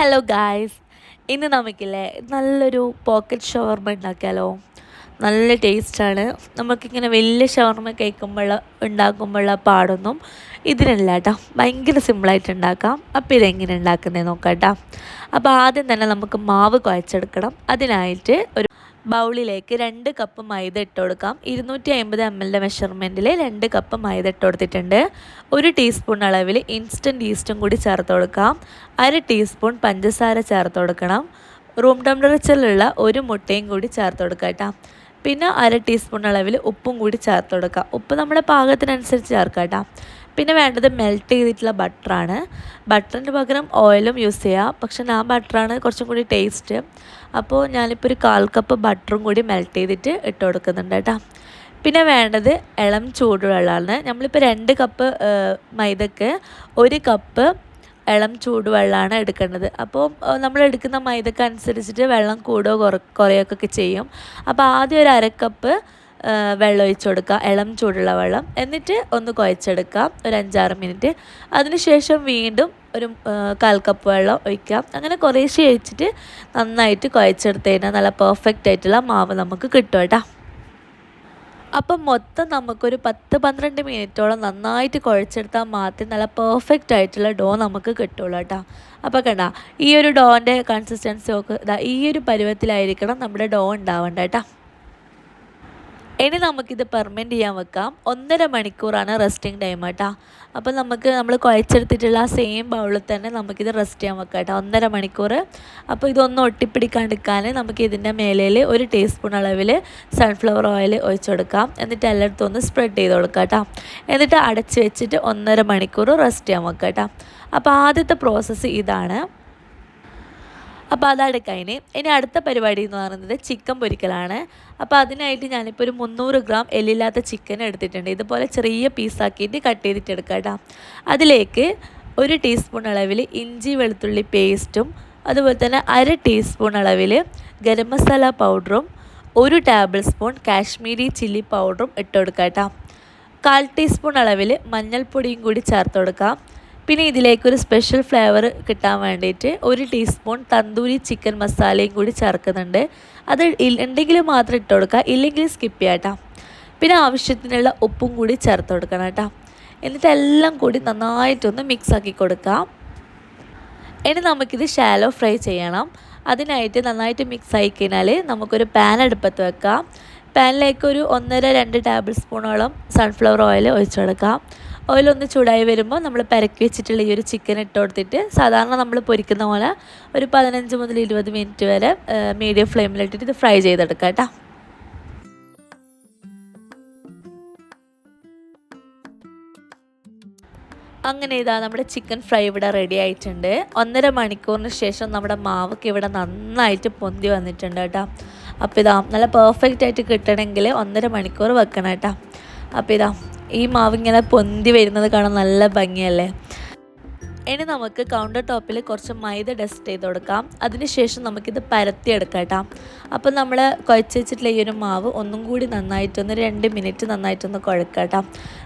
Hello guys, ഇന്ന് നമുക്കില്ലേ നല്ലൊരു pocket ഷവർമ ഉണ്ടാക്കിയാലോ. നല്ല ടേസ്റ്റാണ്. നമുക്കിങ്ങനെ വലിയ ഷവർമ ഉണ്ടാക്കുമ്പോഴുള്ള പാടൊന്നും ഇതിനല്ല കേട്ടോ. ഭയങ്കര സിമ്പിളായിട്ട് ഉണ്ടാക്കാം. അപ്പോൾ ഇതെങ്ങനെ ഉണ്ടാക്കുന്നത് നോക്കാം കേട്ടോ. അപ്പോൾ ആദ്യം തന്നെ നമുക്ക് മാവ് കുഴച്ചെടുക്കണം. അതിനായിട്ട് ഒരു ബൗളിലേക്ക് 2 കപ്പ് മൈദ ഇട്ട് കൊടുക്കാം. 250 ml മെഷർമെൻറ്റിൽ 2 കപ്പ് മൈദ ഇട്ട് കൊടുത്തിട്ടുണ്ട്. 1 ടീസ്പൂൺ അളവിൽ ഇൻസ്റ്റൻറ്റ് ഈസ്റ്റും കൂടി ചേർത്ത് കൊടുക്കാം. 1/2 ടീസ്പൂൺ പഞ്ചസാര ചേർത്ത് കൊടുക്കണം. റൂം ടെമ്പറേച്ചറിലുള്ള 1 മുട്ടയും കൂടി ചേർത്ത് കൊടുക്കാം കേട്ടോ. പിന്നെ 1/2 ടീസ്പൂൺ അളവിൽ ഉപ്പും കൂടി ചേർത്ത് കൊടുക്കാം. ഉപ്പ് നമ്മുടെ പാകത്തിനനുസരിച്ച് ചേർക്കാം കേട്ടോ. പിന്നെ വേണ്ടത് മെൽറ്റ് ചെയ്തിട്ടുള്ള ബട്ടറാണ്. ബട്ടറിന് പകരം ഓയിലും യൂസ് ചെയ്യാം. പക്ഷെ ഞാൻ ബട്ടറാണ് കുറച്ചും കൂടി ടേസ്റ്റ്. അപ്പോൾ ഞാനിപ്പോൾ ഒരു 1/4 കപ്പ് ബട്ടറും കൂടി മെൽറ്റ് ചെയ്തിട്ട് ഇട്ട് കൊടുക്കുന്നുണ്ട് കേട്ടോ. പിന്നെ വേണ്ടത് ഇളം ചൂടുവെള്ളമാണ്. നമ്മളിപ്പോൾ 2 കപ്പ് മൈദക്ക് 1 കപ്പ് ഇളം ചൂടുവെള്ളമാണ് എടുക്കേണ്ടത്. അപ്പോൾ നമ്മൾ എടുക്കുന്ന മൈദക്ക് അനുസരിച്ചിട്ട് വെള്ളം കൂടുകയോ കുറയുകയൊക്കെ ചെയ്യും. അപ്പോൾ ആദ്യം ഒരു 1/2 കപ്പ് വെള്ളം ഒഴിച്ച് കൊടുക്കുക, ഇളം ചൂടുള്ള വെള്ളം. എന്നിട്ട് ഒന്ന് കുഴച്ചെടുക്കാം ഒരു 5-6 മിനിറ്റ്. അതിനുശേഷം വീണ്ടും ഒരു 1/4 കപ്പ് വെള്ളം ഒഴിക്കാം. അങ്ങനെ കുറേശ്ശെ ഒഴിച്ചിട്ട് നന്നായിട്ട് കുഴച്ചെടുത്ത് കഴിഞ്ഞാൽ നല്ല പെർഫെക്റ്റ് ആയിട്ടുള്ള മാവ് നമുക്ക് കിട്ടും കേട്ടോ. അപ്പം മൊത്തം നമുക്കൊരു 10-12 മിനിറ്റോളം നന്നായിട്ട് കുഴച്ചെടുത്താൽ മാത്രമേ നല്ല പെർഫെക്റ്റ് ആയിട്ടുള്ള ഡോ നമുക്ക് കിട്ടുള്ളൂ കേട്ടോ. അപ്പോൾ കണ്ട ഈ ഒരു ഡോൻ്റെ കൺസിസ്റ്റൻസി ഒക്കെ ഈ ഒരു പരുവത്തിലായിരിക്കണം നമ്മുടെ ഡോ ഉണ്ടാവേണ്ട കേട്ടോ. ഇനി നമുക്കിത് പെർമെൻറ്റ് ചെയ്യാൻ വെക്കാം. 1.5 മണിക്കൂറാണ് റെസ്റ്റിംഗ് ടൈം കേട്ടോ. അപ്പോൾ നമ്മൾ കുഴച്ചെടുത്തിട്ടുള്ള ആ സെയിം ബൗളിൽ തന്നെ നമുക്കിത് റെസ്റ്റ് ചെയ്യാൻ വെക്കാം കേട്ടോ, 1.5 മണിക്കൂർ. അപ്പോൾ ഇതൊന്നും ഒട്ടിപ്പിടിക്കാണ്ടിരിക്കാൻ നമുക്ക് ഇതിൻ്റെ മേലയിൽ 1 ടീസ്പൂൺ അളവിൽ സൺഫ്ലവർ ഓയിൽ ഒഴിച്ചു കൊടുക്കാം. എന്നിട്ട് എല്ലായിടത്തും ഒന്ന് സ്പ്രെഡ് ചെയ്ത് കൊടുക്കാം കേട്ടോ. എന്നിട്ട് അടച്ച് വെച്ചിട്ട് 1.5 മണിക്കൂർ റെസ്റ്റ് ചെയ്യാൻ വെക്കാം കേട്ടോ. അപ്പോൾ ആദ്യത്തെ പ്രോസസ്സ് ഇതാണ്. അപ്പോൾ അതെടുക്കതിന് ഇനി അടുത്ത പരിപാടി എന്ന് പറയുന്നത് ചിക്കൻ പൊരിക്കലാണ്. അപ്പോൾ അതിനായിട്ട് ഞാനിപ്പോൾ ഒരു 300 ഗ്രാം എല്ലില്ലാത്ത ചിക്കൻ എടുത്തിട്ടുണ്ട്. ഇതുപോലെ ചെറിയ പീസാക്കിയിട്ട് കട്ട് ചെയ്തിട്ട് എടുക്കാം കേട്ടോ. അതിലേക്ക് 1 ടീസ്പൂൺ അളവിൽ ഇഞ്ചി വെളുത്തുള്ളി പേസ്റ്റും അതുപോലെ തന്നെ 1/2 ടീസ്പൂൺ അളവിൽ ഗരം മസാല പൗഡറും 1 ടേബിൾ സ്പൂൺ കാശ്മീരി ചില്ലി പൗഡറും ഇട്ട് കൊടുക്കാം കേട്ടോ. 1/4 ടീസ്പൂൺ അളവിൽ മഞ്ഞൾപ്പൊടിയും കൂടി ചേർത്ത് കൊടുക്കാം. പിന്നെ ഇതിലേക്കൊരു സ്പെഷ്യൽ ഫ്ലേവർ കിട്ടാൻ വേണ്ടിയിട്ട് 1 ടീസ്പൂൺ തന്തൂരി ചിക്കൻ മസാലയും കൂടി ചേർക്കുന്നുണ്ട്. അത് ഉണ്ടെങ്കിൽ മാത്രം ഇട്ട് കൊടുക്കുക, ഇല്ലെങ്കിൽ സ്കിപ്പ് ചെയ്യാം കേട്ടോ. പിന്നെ ആവശ്യത്തിനുള്ള ഉപ്പും കൂടി ചേർത്ത് കൊടുക്കണം കേട്ടോ. എന്നിട്ട് എല്ലാം കൂടി നന്നായിട്ടൊന്ന് മിക്സാക്കി കൊടുക്കാം. ഇനി നമുക്കിത് ഷാലോ ഫ്രൈ ചെയ്യണം. അതിനായിട്ട് നന്നായിട്ട് മിക്സ് ആയി കഴിഞ്ഞാൽ നമുക്കൊരു പാൻ അടുപ്പത്ത് വെക്കാം. പാനിലേക്ക് ഒരു 1.5-2 ടേബിൾ സ്പൂണോളം സൺഫ്ലവർ ഓയിൽ ഒഴിച്ചു കൊടുക്കാം. ഓയിലൊന്ന് ചൂടായി വരുമ്പോൾ നമ്മൾ പരക്കി വെച്ചിട്ടുള്ള ഈ ഒരു ചിക്കൻ ഇട്ട് കൊടുത്തിട്ട് സാധാരണ നമ്മൾ പൊരിക്കുന്ന പോലെ ഒരു 15 മുതൽ 20 മിനിറ്റ് വരെ മീഡിയം ഫ്ലെയിമിലിട്ടിട്ട് ഇത് ഫ്രൈ ചെയ്തെടുക്കാം കേട്ടോ. അങ്ങനെ ഇതാ നമ്മുടെ ചിക്കൻ ഫ്രൈ ഇവിടെ റെഡി ആയിട്ടുണ്ട്. 1.5 മണിക്കൂറിന് ശേഷം നമ്മുടെ മാവൊക്കെ ഇവിടെ നന്നായിട്ട് പൊന്തി വന്നിട്ടുണ്ട് കേട്ടോ. അപ്പോൾ ഇതാ നല്ല പെർഫെക്റ്റ് ആയിട്ട് കിട്ടണമെങ്കിൽ 1.5 മണിക്കൂർ വെക്കണം കേട്ടോ. അപ്പോൾ ഇതാ ഈ മാവിങ്ങനെ പൊന്തി വരുന്നത് കാണാൻ നല്ല ഭംഗിയല്ലേ. ഇനി നമുക്ക് കൗണ്ടർ ടോപ്പിൽ കുറച്ച് മൈദ ഡസ്റ്റ് ചെയ്ത് കൊടുക്കാം. അതിനുശേഷം നമുക്കിത് പരത്തിയെടുക്കാം കേട്ടോ. അപ്പം നമ്മൾ കുഴച്ച് വെച്ചിട്ടുള്ള ഈ ഒരു മാവ് ഒന്നും കൂടി നന്നായിട്ടൊന്ന് 2 മിനിറ്റ് നന്നായിട്ടൊന്ന് കുഴക്കാം കേട്ടോ.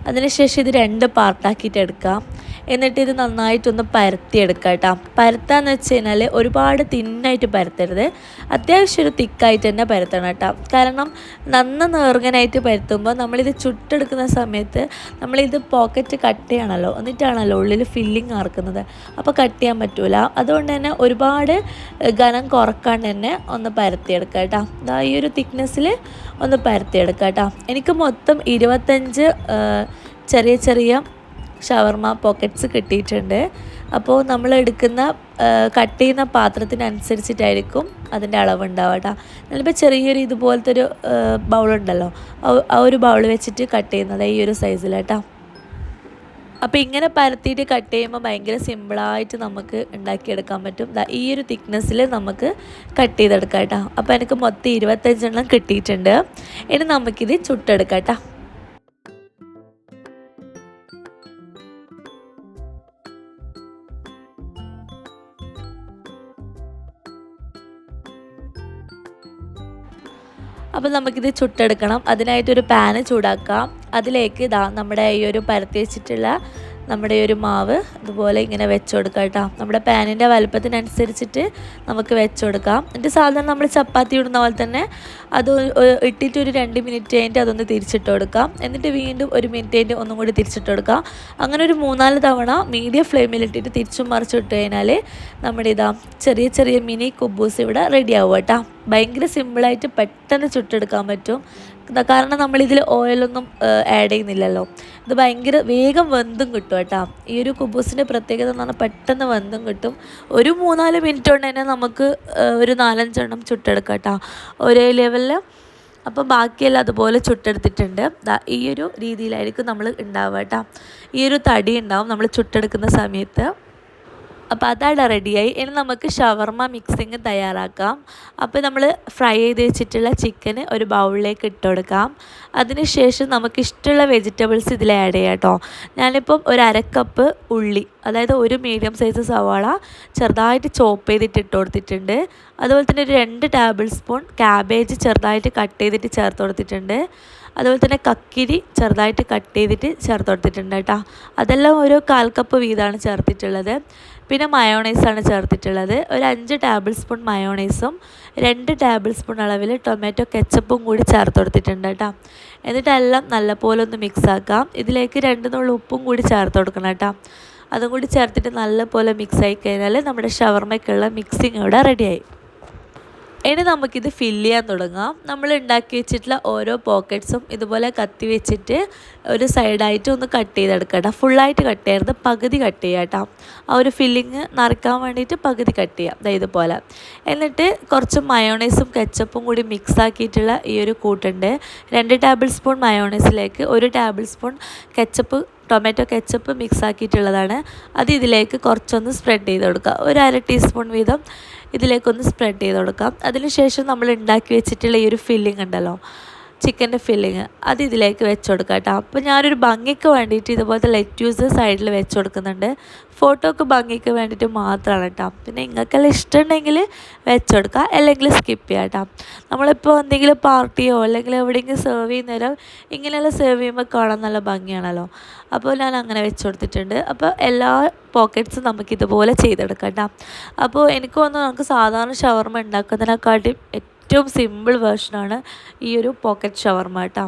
അതിനുശേഷം ഇത് 2 പാർട്ടാക്കിയിട്ട് എടുക്കാം. എന്നിട്ട് ഇത് നന്നായിട്ടൊന്ന് പരത്തിയെടുക്കാം കേട്ടോ. പരത്താന്ന് വെച്ച് കഴിഞ്ഞാൽ ഒരുപാട് തിന്നായിട്ട് പരത്തരുത്, അത്യാവശ്യം ഒരു തിക്കായിട്ട് തന്നെ പരത്തണം കേട്ടോ. കാരണം നേർങ്ങനായിട്ട് പരത്തുമ്പോൾ നമ്മളിത് ചുട്ടെടുക്കുന്ന സമയത്ത് നമ്മളിത് പോക്കറ്റ് കട്ട് ചെയ്യണമല്ലോ, എന്നിട്ടാണല്ലോ ഉള്ളിൽ ഫില്ലിങ് ആർക്കുന്നത്. അപ്പോൾ കട്ട് ചെയ്യാൻ പറ്റൂല. അതുകൊണ്ട് തന്നെ ഒരുപാട് ഘനം കുറക്കാണ്ട് തന്നെ ഒന്ന് പരത്തിയെടുക്കാം കേട്ടോ. ഈ ഒരു തിക്നെസ്സിൽ ഒന്ന് പരത്തിയെടുക്കാം കേട്ടോ. എനിക്ക് മൊത്തം 25 ചെറിയ ചെറിയ ഷവർമ പോക്കറ്റ്സ് കിട്ടിയിട്ടുണ്ട്. അപ്പോൾ നമ്മൾ എടുക്കുന്ന കട്ട് ചെയ്യുന്ന പാത്രത്തിനനുസരിച്ചിട്ടായിരിക്കും അതിൻ്റെ അളവുണ്ടാവുക കേട്ടോ. ഞാനിപ്പോൾ ചെറിയൊരു ഇതുപോലത്തെ ഒരു ബൗളുണ്ടല്ലോ, ആ ഒരു ബൗൾ വെച്ചിട്ട് കട്ട് ചെയ്യുന്നത് ഈ ഒരു സൈസിൽ കേട്ടോ. അപ്പോൾ ഇങ്ങനെ പരത്തിയിട്ട് കട്ട് ചെയ്യുമ്പോൾ ഭയങ്കര സിമ്പിളായിട്ട് നമുക്ക് ഉണ്ടാക്കിയെടുക്കാൻ പറ്റും. ഈ ഒരു തിക്നെസ്സിൽ നമുക്ക് കട്ട് ചെയ്തെടുക്കാം കേട്ടോ. അപ്പോൾ എനിക്ക് മൊത്തം 25 എണ്ണം കിട്ടിയിട്ടുണ്ട്. ഇനി നമുക്കിത് ചുട്ടെടുക്കാം കേട്ടോ. അപ്പോൾ നമുക്കിത് ചുട്ടെടുക്കണം. അതിനായിട്ടൊരു പാന് ചൂടാക്കാം. അതിലേക്ക് നമ്മുടെ ഈ ഒരു പരത്തി വെച്ചിട്ടുള്ള നമ്മുടെ ഒരു മാവ് ഇതുപോലെ ഇങ്ങനെ വെച്ച് കൊടുക്കാം കേട്ടോ. നമ്മുടെ പാനിൻ്റെ വലുപ്പത്തിനനുസരിച്ചിട്ട് നമുക്ക് വെച്ച് കൊടുക്കാം. എന്നിട്ട് സാധാരണ നമ്മൾ ചപ്പാത്തി ഇടുന്ന പോലെ തന്നെ അത് ഇട്ടിട്ട് ഒരു 2 മിനിറ്റ് കഴിഞ്ഞിട്ട് അതൊന്ന് തിരിച്ചിട്ട് കൊടുക്കാം. എന്നിട്ട് വീണ്ടും 1 മിനിറ്റ് കഴിഞ്ഞിട്ട് ഒന്നും കൂടി തിരിച്ചിട്ട് കൊടുക്കാം. അങ്ങനെ ഒരു 3-4 തവണ മീഡിയം ഫ്ലെയിമിലിട്ടിട്ട് തിരിച്ചും മറിച്ചിട്ട് കഴിഞ്ഞാൽ നമ്മുടെ ഇതാ ചെറിയ ചെറിയ മിനി കുബൂസ് ഇവിടെ റെഡി ആവും കേട്ടോ. ഭയങ്കര സിമ്പിളായിട്ട് പെട്ടെന്ന് ചുട്ടെടുക്കാൻ പറ്റും. കാരണം നമ്മളിതിൽ ഓയിലൊന്നും ആഡ് ചെയ്യുന്നില്ലല്ലോ. ഇത് ഭയങ്കര വേഗം വെന്തും കിട്ടും കേട്ടോ. ഈ ഒരു കുബൂസിൻ്റെ പ്രത്യേകത എന്ന് പറഞ്ഞാൽ പെട്ടെന്ന് വെന്തും കിട്ടും. ഒരു 3-4 മിനിറ്റ് കൊണ്ട് തന്നെ നമുക്ക് ഒരു 4-5 എണ്ണം ചുട്ടെടുക്കാം കേട്ടോ ഒരേ ലെവലിൽ. അപ്പോൾ ബാക്കിയെല്ലാം അതുപോലെ ചുട്ടെടുത്തിട്ടുണ്ട്. ഈ ഒരു രീതിയിലായിരിക്കും നമ്മൾ ഉണ്ടാവുക കേട്ടോ. ഈ ഒരു തടി ഉണ്ടാവും നമ്മൾ ചുട്ടെടുക്കുന്ന സമയത്ത്. അപ്പോൾ അതാണ് റെഡിയായി. ഇനി നമുക്ക് ഷവർമ മിക്സിങ് തയ്യാറാക്കാം. അപ്പോൾ നമ്മൾ ഫ്രൈ ചെയ്ത് വെച്ചിട്ടുള്ള ചിക്കൻ ഒരു ബൗളിലേക്ക് ഇട്ട് കൊടുക്കാം. അതിനുശേഷം നമുക്ക് ഇഷ്ടമുള്ള വെജിറ്റബിൾസ് ഇതിൽ ആഡ് ചെയ്യാം കേട്ടോ. ഞാനിപ്പം ഒരു 1/2 കപ്പ് ഉള്ളി, അതായത് ഒരു മീഡിയം സൈസ് സവാള ചെറുതായിട്ട് ചോപ്പ് ചെയ്തിട്ട് ഇട്ട് കൊടുത്തിട്ടുണ്ട്. അതുപോലെ തന്നെ ഒരു 2 ടേബിൾ സ്പൂൺ ക്യാബേജ് ചെറുതായിട്ട് കട്ട് ചെയ്തിട്ട് ചേർത്ത് കൊടുത്തിട്ടുണ്ട്. അതുപോലെ തന്നെ കക്കിരി ചെറുതായിട്ട് കട്ട് ചെയ്തിട്ട് ചേർത്ത് കൊടുത്തിട്ടുണ്ട് കേട്ടോ. അതെല്ലാം ഒരു 1/4 കപ്പ് വീതമാണ് ചേർത്തിട്ടുള്ളത്. പിന്നെ മയോണൈസാണ് ചേർത്തിട്ടുള്ളത്. ഒരു 5 ടേബിൾ സ്പൂൺ മയോണൈസും 2 ടേബിൾ സ്പൂൺ അളവിൽ ടൊമാറ്റോ കെച്ചപ്പും കൂടി ചേർത്ത് കൊടുത്തിട്ടുണ്ട് കേട്ടോ. എന്നിട്ടെല്ലാം നല്ലപോലെ ഒന്ന് മിക്സ് ആക്കാം. ഇതിലേക്ക് 2 നുള്ളി ഉപ്പും കൂടി ചേർത്ത് കൊടുക്കണം കേട്ടോ. അതും കൂടി ചേർത്തിട്ട് നല്ലപോലെ മിക്സ് ആയി കഴിഞ്ഞാൽ നമ്മുടെ ഷവർമയ്ക്കുള്ള മിക്സിങ് ഇവിടെ റെഡിയായി. ഇനി നമുക്കിത് ഫില്ല് ചെയ്യാൻ തുടങ്ങാം. നമ്മൾ ഉണ്ടാക്കി വെച്ചിട്ടുള്ള ഓരോ പോക്കറ്റ്സും ഇതുപോലെ കത്തി വെച്ചിട്ട് ഒരു സൈഡായിട്ട് ഒന്ന് കട്ട് ചെയ്തെടുക്കട്ടോ. ഫുള്ളായിട്ട് കട്ട് ചെയ്യരുത്, പകുതി കട്ട് ചെയ്യാം കേട്ടോ. ആ ഒരു ഫില്ലിങ് നിറയ്ക്കാൻ വേണ്ടിയിട്ട് പകുതി കട്ട് ചെയ്യാം ഇതുപോലെ. എന്നിട്ട് കുറച്ച് മയോണൈസും കെച്ചപ്പും കൂടി മിക്സ് ആക്കിയിട്ടുള്ള ഈ ഒരു കൂട്ടുണ്ട്. 2 ടേബിൾ സ്പൂൺ മയോണൈസിലേക്ക് 1 tablespoon ketchup, tomato ketchup mix ആക്കിയിട്ടുള്ളതാണ്. അത് ഇതിലേക്ക് കുറച്ചൊന്ന് സ്പ്രെഡ് ചെയ്ത് കൊടുക്കുക. ഒരു 1/2 ടീസ്പൂൺ വീതം ഇതിലേക്കൊന്ന് സ്പ്രെഡ് ചെയ്ത് കൊടുക്കാം. അതിനുശേഷം നമ്മൾ ഉണ്ടാക്കി വെച്ചിട്ടുള്ള ഈ ഒരു ഫില്ലിംഗ് ഉണ്ടല്ലോ, ചിക്കൻ്റെ ഫില്ലിങ്, അത് ഇതിലേക്ക് വെച്ച് കൊടുക്കാം കേട്ടോ. അപ്പോൾ ഞാനൊരു ഭംഗിക്ക് വേണ്ടിയിട്ട് ഇതുപോലത്തെ ലെറ്റ്യൂസ് സൈഡിൽ വെച്ച് കൊടുക്കുന്നുണ്ട്. ഫോട്ടോക്ക് ഭംഗിക്ക് വേണ്ടിയിട്ട് മാത്രമാണ് കേട്ടോ. പിന്നെ നിങ്ങൾക്കെല്ലാം ഇഷ്ടമുണ്ടെങ്കിൽ വെച്ച് കൊടുക്കുക, അല്ലെങ്കിൽ സ്കിപ്പ് ചെയ്യാം കേട്ടോ. നമ്മളിപ്പോൾ എന്തെങ്കിലും പാർട്ടിയോ അല്ലെങ്കിൽ എവിടെയെങ്കിലും സെർവ് ചെയ്യുന്നേരം ഇങ്ങനെയെല്ലാം സെർവ് ചെയ്യുമ്പോൾ കാണാൻ നല്ല ഭംഗിയാണല്ലോ. അപ്പോൾ ഞാൻ അങ്ങനെ വെച്ച് കൊടുത്തിട്ടുണ്ട്. അപ്പോൾ എല്ലാ പോക്കറ്റ്സും നമുക്കിതുപോലെ ചെയ്തെടുക്കാം കേട്ടോ. അപ്പോൾ എനിക്ക് തോന്നുന്നു നമുക്ക് സാധാരണ ഷവർമ ഉണ്ടാക്കുന്നതിനെക്കാട്ടിയും ഏറ്റവും സിമ്പിൾ വേർഷനാണ് ഈ ഒരു പോക്കറ്റ് ഷവർമ കേട്ടോ.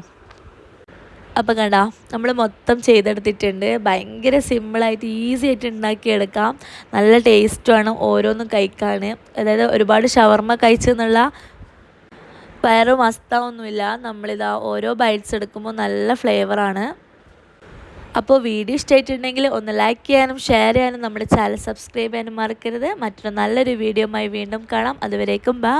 അപ്പം കണ്ടാ നമ്മൾ മൊത്തം ചെയ്തെടുത്തിട്ടുണ്ട്. ഭയങ്കര സിമ്പിളായിട്ട് ഈസി ആയിട്ട് ഉണ്ടാക്കിയെടുക്കാം. നല്ല ടേസ്റ്റുമാണ് ഓരോന്നും കഴിക്കാൻ. അതായത് ഒരുപാട് ഷവർമ കഴിച്ചെന്നുള്ള വയറ് മസ്താവൊന്നുമില്ല. നമ്മളിതാ ഓരോ ബൈറ്റ്സ് എടുക്കുമ്പോൾ നല്ല ഫ്ലേവറാണ്. അപ്പോൾ വീഡിയോ ഇഷ്ടമായിട്ടുണ്ടെങ്കിൽ ഒന്ന് ലൈക്ക് ചെയ്യാനും ഷെയർ ചെയ്യാനും നമ്മുടെ ചാനൽ സബ്സ്ക്രൈബ് ചെയ്യാനും മറക്കരുത്. മറ്റൊരു നല്ലൊരു വീഡിയോയുമായി വീണ്ടും കാണാം. അതുവരേക്കും ബൈ.